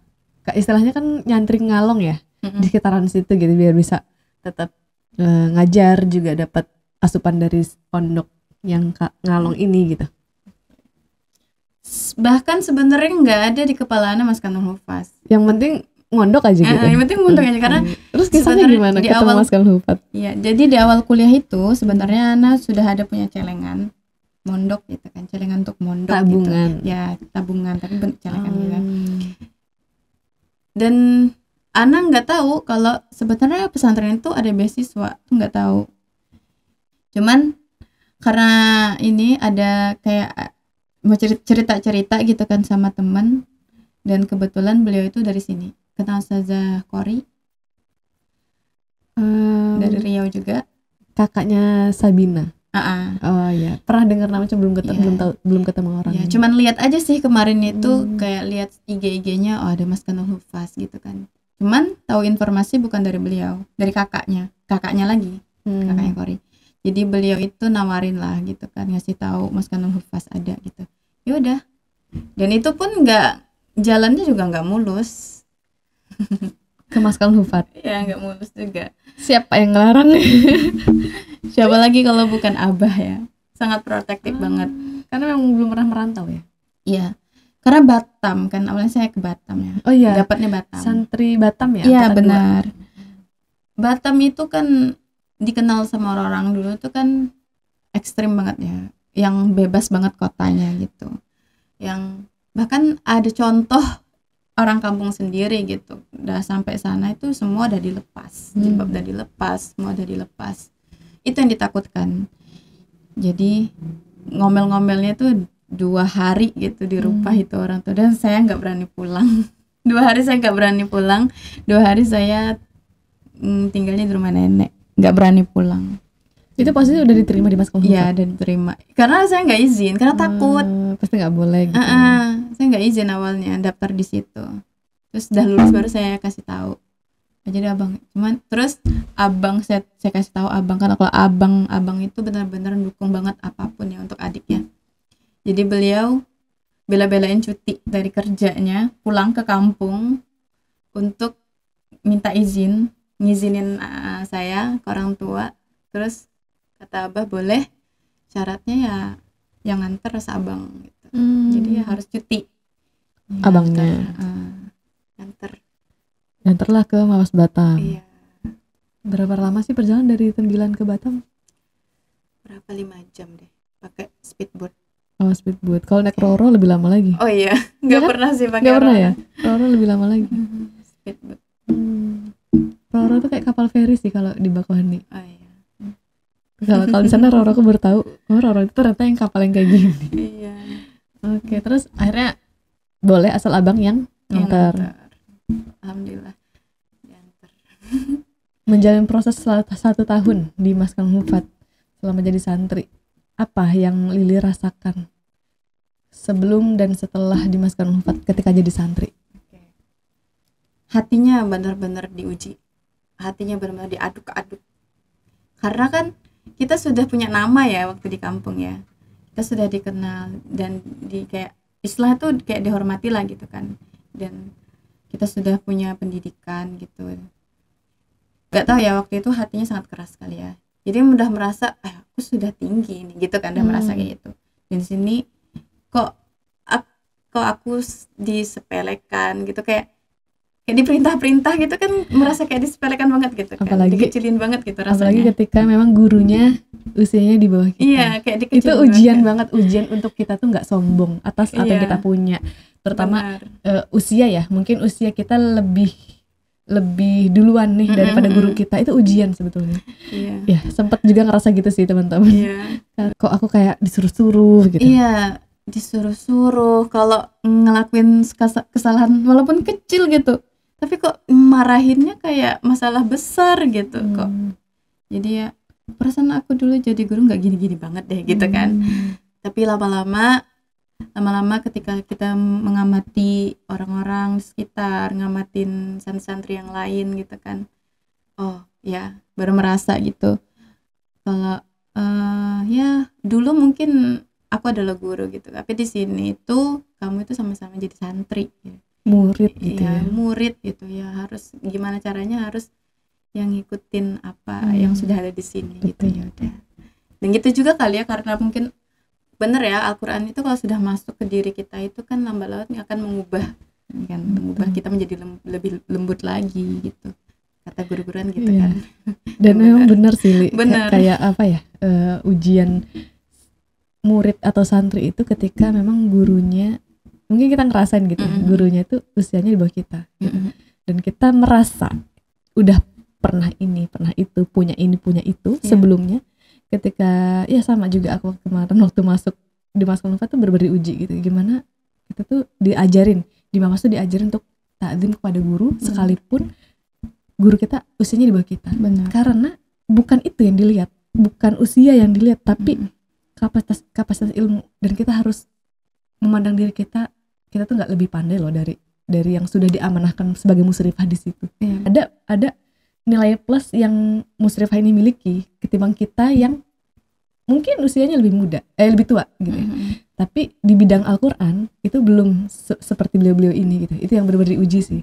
istilahnya kan nyantri ngalong ya di sekitaran situ gitu, biar bisa tetap ngajar juga dapat asupan dari pondok yang ngalong ini gitu. Bahkan sebenarnya nggak ada di kepala Ana Maskanul Hufaz. Yang penting ngondok aja gitu. Yang penting mondok aja, karena Terus kisahnya sebenarnya gimana di ketemu awal- Maskanul Hufaz? ya jadi di awal kuliah itu sebenarnya Ana sudah ada punya celengan mondok gitu kan, celengan untuk mondok Tabungan. gitu. Ya tabungan tapi celengan juga. Hmm. Dan Ana nggak tahu kalau sebenarnya pesantren itu ada beasiswa, tuh nggak tahu. Cuman karena ini ada kayak mau cerita gitu kan sama teman, dan kebetulan beliau itu dari sini, kenal Ustazah Kori dari Riau juga. Kakaknya Sabina. Oh iya, pernah dengar namanya, cuma Iya. belum ketemu orang. Ya, cuman lihat aja sih kemarin itu, kayak lihat IG-nya, oh ada Maskanul Hufaz gitu kan. Cuman tahu informasi bukan dari beliau, dari kakaknya lagi, kakaknya Kori. Jadi beliau itu nawarin lah gitu kan, ngasih tahu Maskanul Hufaz ada gitu. Ya udah. Dan itu pun jalannya juga nggak mulus. Ke Maskanul Hufaz. Ya nggak mulus juga. Siapa yang ngelarang? Siapa lagi kalau bukan abah ya. Sangat protektif banget. Karena memang belum pernah merantau ya. Iya. Karena Batam kan, awalnya saya ke Batam ya. Oh iya. Dapatnya Batam. Santri Batam ya? Iya angkatan benar. Batam itu kan dikenal sama orang-orang dulu tuh kan ekstrim banget ya, yang bebas banget kotanya gitu, yang bahkan ada contoh orang kampung sendiri gitu, udah sampai sana itu semua udah dilepas, jilbab udah dilepas, semua udah dilepas. Itu yang ditakutkan. Jadi ngomel-ngomelnya tuh 2 hari gitu di rumah itu orang tua, dan saya nggak berani pulang. 2 hari saya nggak berani pulang, 2 hari saya tinggalnya di rumah nenek, nggak berani pulang. Itu posisi udah diterima di Maskom Hupat? Iya, udah diterima. Karena saya nggak izin, karena takut. Pasti nggak boleh gitu. Saya nggak izin awalnya daftar di situ. Terus udah lulus baru saya kasih tahu. Jadi abang, cuman terus abang saya kasih tahu abang, kan kalau abang itu benar-benar dukung banget apapun ya untuk adiknya. Jadi beliau bela-belain cuti dari kerjanya pulang ke kampung untuk minta ngizinin saya ke orang tua. Terus kata abah boleh, syaratnya ya yang nganter abang gitu. Jadi ya harus cuti abangnya nganterlah ke Mawas Batam. Iya. Berapa lama sih perjalanan dari Tembilan ke Batam? Berapa 5 jam deh pakai speedboat. Oh, speedboat. Kalau naik Roro lebih lama lagi. Oh iya, nggak pernah sih pakai Roro. Nggak pernah ya? Roro lebih lama lagi. Speedboat. Roro tuh kayak kapal feri sih kalau di Bakauheni. Oh iya. Kalau di sana Roro aku baru tahu, Roro itu ternyata yang kapal yang kayak gini. Iya. Oke, terus akhirnya boleh asal abang yang nganter. Alhamdulillah diantar. Menjalani proses 1 tahun di Maskom Hupat selama jadi santri, apa yang Lili rasakan sebelum dan setelah di Maskom Hupat ketika jadi santri? Hatinya benar-benar diuji, hatinya benar-benar diaduk-aduk, karena kan kita sudah punya nama ya waktu di kampung ya, kita sudah dikenal dan di kayak istilah tuh kayak dihormati lah gitu kan, dan kita sudah punya pendidikan gitu. Gak tahu ya, waktu itu hatinya sangat keras sekali ya, jadi udah merasa aku sudah tinggi nih gitu kan, udah merasa kayak gitu. Dan di sini kok aku disepelekan gitu, kayak diperintah-perintah gitu kan, merasa kayak disepelekan banget gitu kan, apalagi dikecilin banget gitu rasanya. Apalagi ketika memang gurunya usianya di bawah kita. Iya, kayak dikecilin. Itu ujian banget, ujian untuk kita tuh nggak sombong atas apa yang kita punya, terutama usia ya. Mungkin usia kita lebih duluan nih daripada guru kita, itu ujian sebetulnya. Iya. Ya, sempat juga ngerasa gitu sih teman-teman. Iya. Kok aku kayak disuruh-suruh gitu. Iya, disuruh-suruh kalau ngelakuin kesalahan walaupun kecil gitu, tapi kok marahinnya kayak masalah besar gitu kok. Jadi ya perasaan aku dulu jadi guru nggak gini-gini banget deh gitu kan. Tapi lama-lama ketika kita mengamati orang-orang di sekitar, ngamatin santri-santri yang lain gitu kan, oh ya baru merasa gitu kalau ya dulu mungkin aku adalah guru gitu, tapi di sini itu kamu itu sama-sama jadi santri gitu. Murid gitu ya, murid gitu ya, harus gimana caranya, harus yang ngikutin apa yang sudah ada di sini. Betul. Gitu ya udah. Dan gitu juga kali ya, karena mungkin bener ya, Al-Quran itu kalau sudah masuk ke diri kita itu kan lambat laun akan mengubah kita menjadi lebih lembut lagi gitu, kata guru-guruan gitu kan. Dan memang bener sih kayak apa ya, ujian murid atau santri itu ketika memang gurunya, mungkin kita ngerasain gitu, gurunya itu usianya di bawah kita gitu. Dan kita merasa udah pernah ini, pernah itu, punya ini, punya itu sebelumnya. Ketika ya sama juga aku kemarin waktu masuk di Maskom Hupat tuh berbeda uji gitu, gimana kita tuh diajarin di Mamas tuh diajarin untuk takzim kepada guru sekalipun guru kita usianya di bawah kita. Benar. Karena bukan itu yang dilihat, bukan usia yang dilihat, tapi kapasitas ilmu. Dan kita harus memandang diri kita tuh nggak lebih pandai loh dari yang sudah diamanahkan sebagai musyrifah di situ. Ada nilai plus yang musyrifah ini miliki ketimbang kita yang mungkin usianya lebih muda, lebih tua gitu ya. Tapi di bidang Al-Quran itu belum seperti beliau-beliau ini gitu. Itu yang benar-benar diuji sih.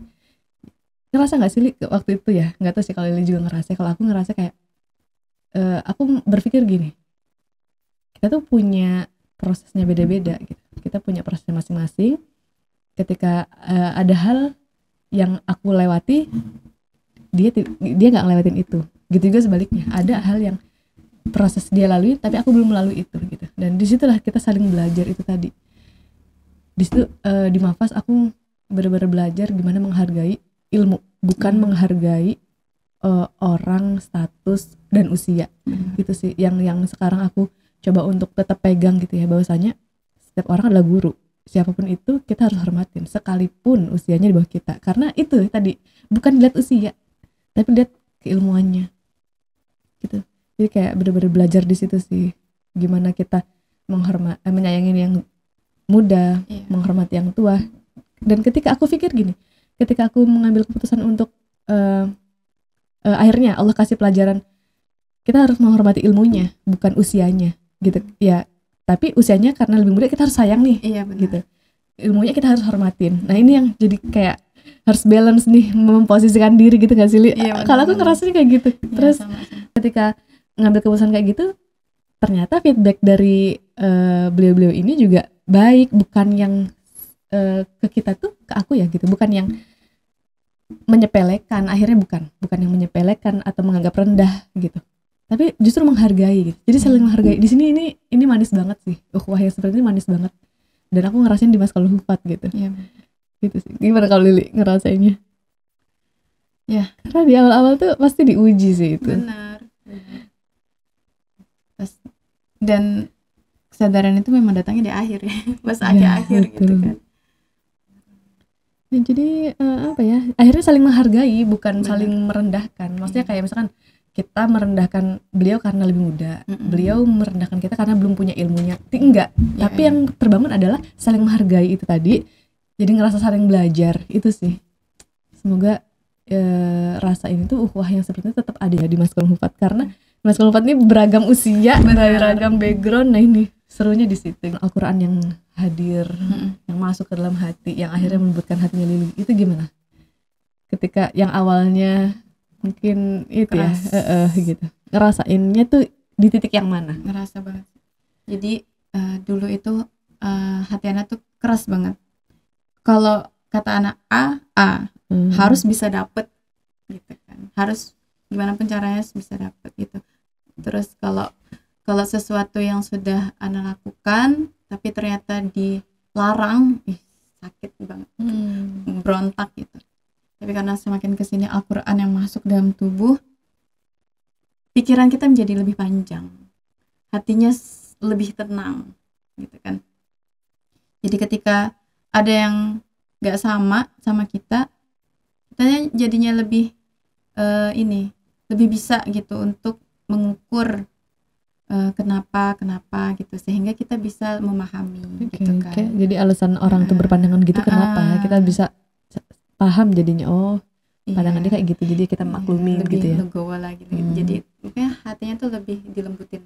Ngerasa nggak sih Li, waktu itu ya? Nggak tahu sih kalau Lili juga ngerasa. Kalau aku ngerasa kayak aku berpikir gini, kita tuh punya prosesnya beda-beda gitu. Kita punya prosesnya masing-masing. Ketika ada hal yang aku lewati, dia nggak ngelewatin itu. Gitu juga sebaliknya, ada hal yang proses dia lalui tapi aku belum melalui itu gitu. Dan disitulah kita saling belajar itu tadi. Di situ di Mafas aku benar-benar belajar gimana menghargai ilmu, bukan menghargai orang, status dan usia. Gitu sih yang sekarang aku coba untuk tetap pegang gitu ya, bahwasanya setiap orang adalah guru, siapapun itu kita harus hormatin sekalipun usianya di bawah kita, karena itu tadi bukan dilihat usia tapi lihat keilmuannya gitu. Jadi kayak bener-bener belajar di situ sih, gimana kita menyayangi yang muda, menghormati yang tua. Dan ketika aku pikir gini, ketika aku mengambil keputusan untuk akhirnya Allah kasih pelajaran, kita harus menghormati ilmunya, bukan usianya gitu ya. Tapi usianya karena lebih muda kita harus sayang nih, gitu. Ilmunya kita harus hormatin. Nah ini yang jadi kayak harus balance nih, memposisikan diri gitu gak sih Li? Kalau aku ngerasanya kayak gitu. Terus ketika ngambil keputusan kayak gitu, ternyata feedback dari beliau-beliau ini juga baik, bukan yang ke kita tuh, ke aku ya gitu, bukan yang menyepelekan, akhirnya bukan yang menyepelekan atau menganggap rendah gitu, tapi justru menghargai gitu. Jadi saling menghargai. Di sini ini manis banget sih, ukhuwah yang seperti ini manis banget, dan aku ngerasain di Maskul Hufat gitu. Gitu sih. Gimana kalau Lili ngerasainnya? Ya, karena di awal-awal tuh pasti diuji sih itu. Benar. Dan kesadaran itu memang datangnya di akhir ya, pas akhir-akhir gitu kan. Ya, jadi apa ya? Akhirnya saling menghargai, bukan saling merendahkan. Maksudnya kayak misalkan kita merendahkan beliau karena lebih muda, beliau merendahkan kita karena belum punya ilmunya. Enggak. Tapi yang terbangun adalah saling menghargai itu tadi. Jadi ngerasa saling belajar itu sih. Semoga rasa ini tuh ukhuwah yang seperti itu tetap ada ya di Maskul Hufat, karena Maskul Hufat ini beragam usia, beragam background. Nah ini serunya di situ. Al-Quran yang hadir, yang masuk ke dalam hati, yang akhirnya melembutkan hatinya Lili. Itu gimana? Ketika yang awalnya mungkin itu keras, ya, gitu. Ngerasainnya tuh di titik yang mana? Ngerasa banget. Jadi dulu itu hati anak tuh keras banget. Kalau kata anak A harus bisa dapet gitu kan. Harus gimana pun caranya bisa dapet gitu. Terus kalau sesuatu yang sudah anak lakukan tapi ternyata dilarang, sakit banget, berontak gitu. Tapi karena semakin kesini Al-Quran yang masuk dalam tubuh, pikiran kita menjadi lebih panjang, hatinya lebih tenang gitu kan. Jadi ketika ada yang gak sama kita jadinya lebih lebih bisa gitu untuk mengukur kenapa gitu, sehingga kita bisa memahami gitu kan. Jadi alasan orang tuh berpandangan gitu kenapa kita bisa paham jadinya, pandangan dia kayak gitu, jadi kita maklumi lebih gitu ya, legowo lah gitu. Jadi makanya hatinya tuh lebih dilembutin.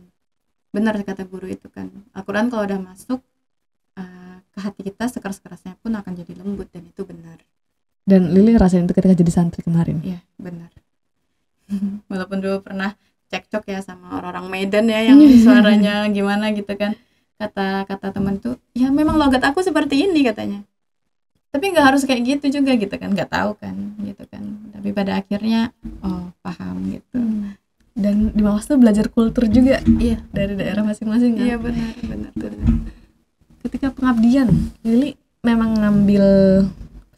Benar kata guru itu kan, Al-Quran kalau udah masuk ke hati kita, sekeras-kerasnya pun akan jadi lembut, dan itu benar. Dan Lili ngerasain itu ketika jadi santri kemarin. Iya benar. Walaupun dulu pernah cekcok ya sama orang-orang Medan ya, yang suaranya gimana gitu kan, kata teman tuh, ya memang logat aku seperti ini katanya, tapi nggak harus kayak gitu juga gitu kan, nggak tahu kan gitu kan. Tapi pada akhirnya paham gitu. Dan di Mawas tuh belajar kultur juga, dari daerah masing-masing kan. Iya benar. Ketika pengabdian, Lili memang ngambil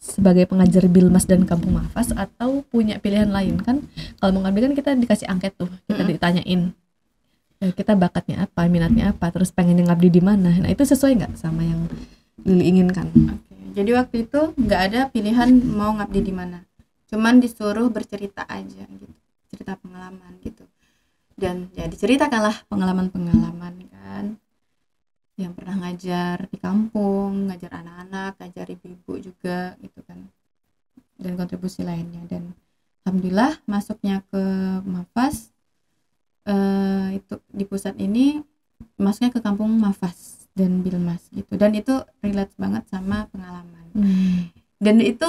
sebagai pengajar Bilmas dan Kampung Mahfaz atau punya pilihan lain? Kan kalau mau ngambil kan kita dikasih angket tuh, kita ditanyain kita bakatnya apa, minatnya apa, terus pengen ngabdi di mana. Nah itu sesuai nggak sama yang Lili inginkan? Jadi waktu itu nggak ada pilihan mau ngabdi di mana, cuman disuruh bercerita aja gitu, cerita pengalaman gitu. Dan ya diceritakanlah pengalaman kan, yang pernah ngajar di kampung, ngajar anak-anak, ngajar ibu-ibu juga gitu kan, dan kontribusi lainnya. Dan alhamdulillah masuknya ke Mahfaz itu di pusat ini, masuknya ke kampung Mahfaz dan Bilmas gitu, dan itu relate banget sama pengalaman. Dan itu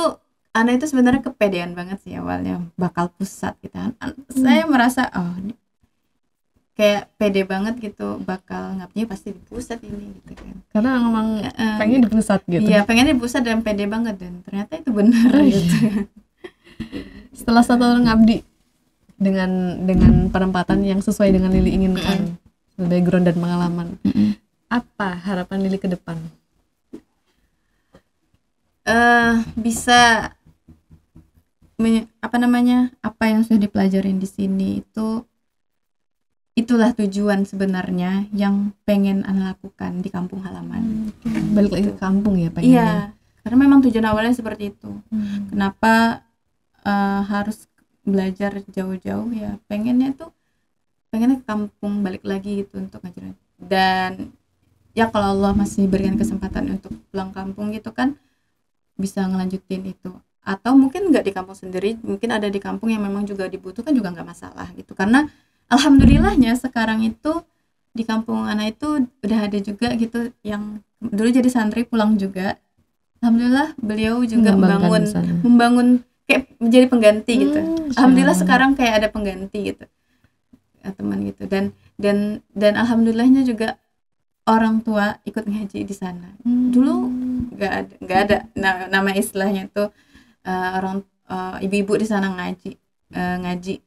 anak itu sebenarnya kepedean banget sih awalnya bakal pusat gitu kan. Saya merasa kayak pede banget gitu, bakal ngabdinya pasti di pusat ini gitu kan, karena memang pengen di pusat gitu. Iya pengen di pusat dan pede banget, dan ternyata itu benar gitu. Setelah 1 tahun ngabdi dengan penempatan yang sesuai dengan Lili inginkan, background dan pengalaman, apa harapan Lili ke depan? Bisa apa yang sudah dipelajarin di sini itu itulah tujuan sebenarnya yang pengen Ana lakukan di kampung halaman. Balik lagi ke kampung ya Iya, pengennya. karena memang tujuan awalnya seperti itu. Kenapa harus belajar jauh-jauh ya, pengennya ke kampung, balik lagi gitu untuk ngajar. Dan ya kalau Allah masih berikan kesempatan untuk pulang kampung gitu kan, bisa ngelanjutin itu. Atau mungkin nggak di kampung sendiri, mungkin ada di kampung yang memang juga dibutuhkan, juga nggak masalah gitu. Karena alhamdulillahnya sekarang itu di kampung Ana itu udah ada juga gitu yang dulu jadi santri pulang juga. Alhamdulillah beliau juga Mengembangkan di sana. membangun kayak menjadi pengganti gitu. Masya Alhamdulillah Allah. sekarang kayak ada pengganti gitu, teman gitu. Dan alhamdulillahnya juga orang tua ikut ngaji di sana. Dulu nggak ada nama istilahnya tuh ibu-ibu di sana ngaji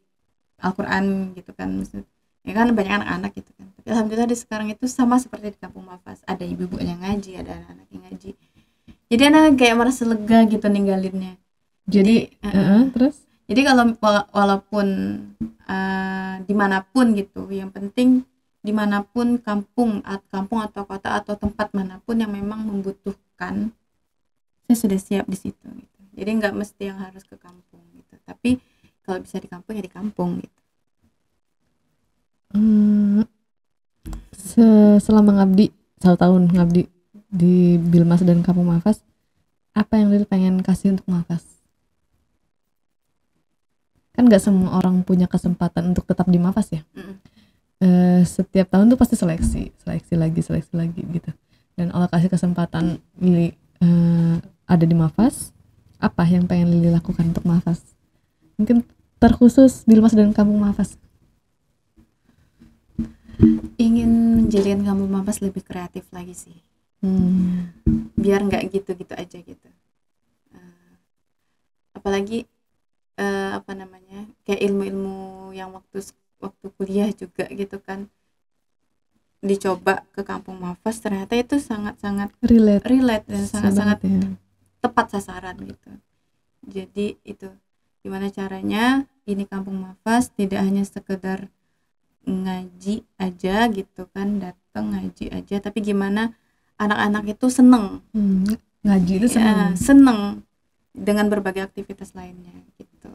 Al-Quran gitu kan, ya kan banyak anak-anak gitu kan. Tapi alhamdulillah di sekarang itu sama seperti di kampung Mafas, ada ibu-ibu yang ngaji, ada anak-anak yang ngaji. Jadi anak kayak merasa lega gitu ninggalinnya. Jadi terus Jadi kalau walaupun dimanapun gitu, yang penting dimanapun kampung atau kota atau tempat manapun yang memang membutuhkan, saya sudah siap di situ gitu. Jadi nggak mesti yang harus ke kampung gitu, tapi kalau bisa di kampung ya di kampung gitu. selama ngabdi 1 tahun ngabdi di Bilmas dan Kampung Mafas, apa yang Lil pengen kasih untuk Mafas? Kan nggak semua orang punya kesempatan untuk tetap di Mafas ya. Setiap tahun tuh pasti seleksi lagi gitu. Dan Allah kasih kesempatan Lili ada di Mafas. Apa yang pengen Lili lakukan untuk Mafas? Mungkin terkhusus Bilmas dan Kampung Mafas. Ingin menjadikan kampung Mafas lebih kreatif lagi sih. Biar nggak gitu-gitu aja gitu. Apalagi kayak ilmu-ilmu yang waktu kuliah juga gitu kan, dicoba ke kampung Mafas, ternyata itu sangat-sangat relate dan sangat-sangat tepat sasaran gitu. Jadi itu gimana caranya ini kampung Mafas tidak hanya sekedar ngaji aja gitu kan, datang ngaji aja, tapi gimana anak-anak itu seneng ngaji itu seneng dengan berbagai aktivitas lainnya gitu,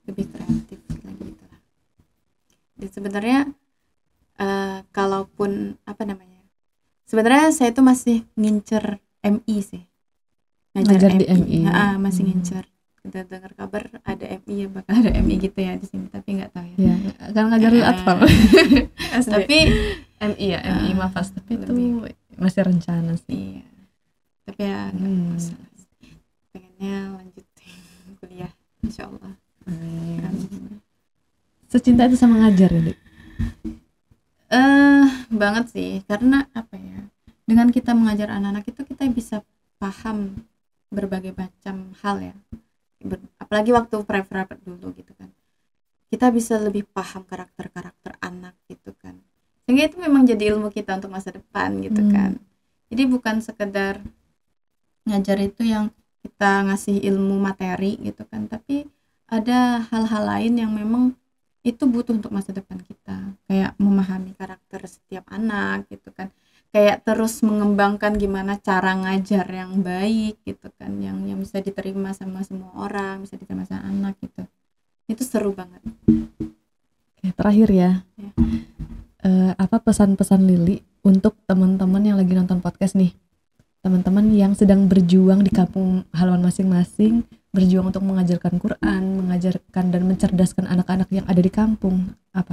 lebih kreatif lagi gitu lah. Dan sebenarnya kalaupun sebenarnya saya itu masih ngincer MI sih, ngajar di MI. Masih ngincer. Kita dengar kabar ada MI ya, bakal ada MI gitu ya di sini, tapi nggak tahu ya. Kan ngajar atfal. Tapi MI ya, MI Mafas, tapi itu masih rencana sih. Iya. Tapi ya nggak masalah. Pengennya lanjutin kuliah, insyaallah. Secinta itu sama ngajar ya, Dik? Banget sih, karena dengan kita mengajar anak-anak itu kita bisa paham berbagai macam hal ya. Apalagi waktu private dulu gitu kan, kita bisa lebih paham karakter anak gitu kan, sehingga itu memang jadi ilmu kita untuk masa depan gitu kan. Jadi bukan sekedar ngajar itu yang kita ngasih ilmu materi gitu kan, tapi ada hal-hal lain yang memang itu butuh untuk masa depan kita, kayak memahami karakter setiap anak gitu kan, kayak terus mengembangkan gimana cara ngajar yang baik gitu kan, yang bisa diterima sama semua orang, bisa diterima sama anak gitu. Itu seru banget. Oke, terakhir ya. Apa pesan-pesan Lili untuk teman-teman yang lagi nonton podcast nih, teman-teman yang sedang berjuang di kampung halaman masing-masing, berjuang untuk mengajarkan Quran, mengajarkan dan mencerdaskan anak-anak yang ada di kampung, apa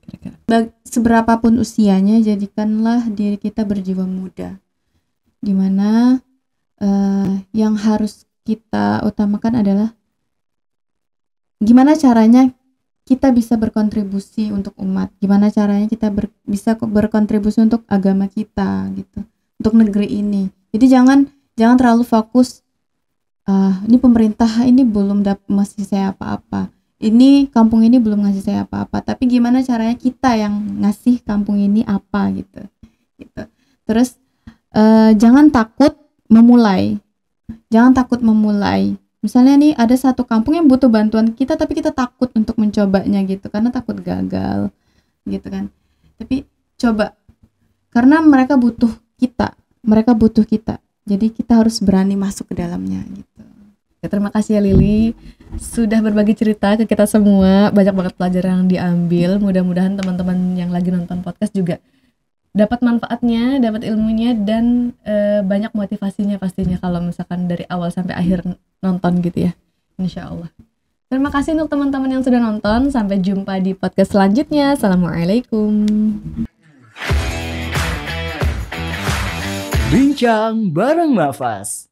kira-kira? Seberapapun usianya, jadikanlah diri kita berjiwa muda, dimana yang harus kita utamakan adalah gimana caranya kita bisa berkontribusi untuk umat, gimana caranya kita bisa berkontribusi untuk agama kita gitu, untuk negeri ini. Jadi jangan terlalu fokus ini pemerintah ini belum ngasih saya apa-apa, ini kampung ini belum ngasih saya apa-apa, tapi gimana caranya kita yang ngasih kampung ini apa gitu. Terus jangan takut memulai. Misalnya nih ada satu kampung yang butuh bantuan kita, tapi kita takut untuk mencobanya gitu karena takut gagal, gitu kan. Tapi coba, karena mereka butuh kita, jadi kita harus berani masuk ke dalamnya gitu. Ya, terima kasih ya Lili sudah berbagi cerita ke kita semua, banyak banget pelajaran yang diambil. Mudah-mudahan teman-teman yang lagi nonton podcast juga dapat manfaatnya, dapat ilmunya, dan banyak motivasinya pastinya kalau misalkan dari awal sampai akhir nonton gitu ya, insya Allah. Terima kasih untuk teman-teman yang sudah nonton. Sampai jumpa di podcast selanjutnya. Assalamualaikum. Bincang bareng Nafas.